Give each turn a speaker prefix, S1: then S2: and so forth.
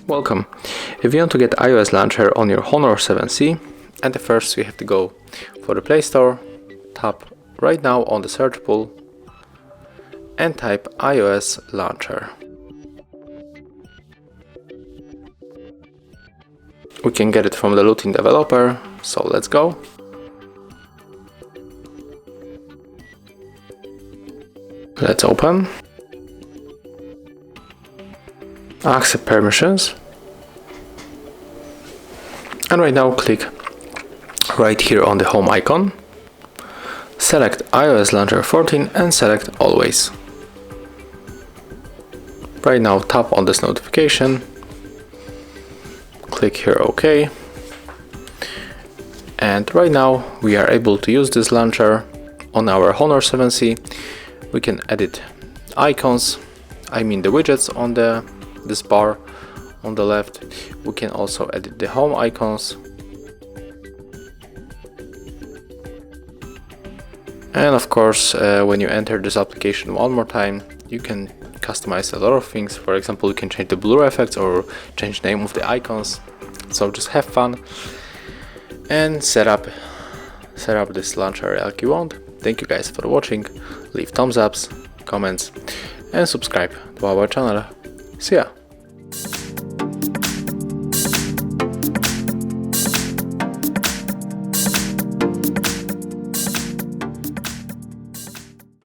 S1: Welcome. If you want to get iOS launcher on your Honor 7C, and first you have to go for the Play Store, tap right now on the search pool and type iOS launcher. We can get it from the Looting developer, so let's go. Let's open. Accept permissions. And right now click right here on the home icon. Select iOS Launcher 14 and select Always. Right now tap on this notification. Click here OK. And right now we are able to use this launcher on our Honor 7C. We can edit icons, I mean the widgets on this bar on the left. We can also edit the home icons. And of course, when you enter this application one more time, you can customize a lot of things. For example, you can change the blur effects or change the name of the icons. So just have fun and set up this launcher like you want. Thank you guys for watching. Leave thumbs ups, comments and subscribe to our channel. See ya!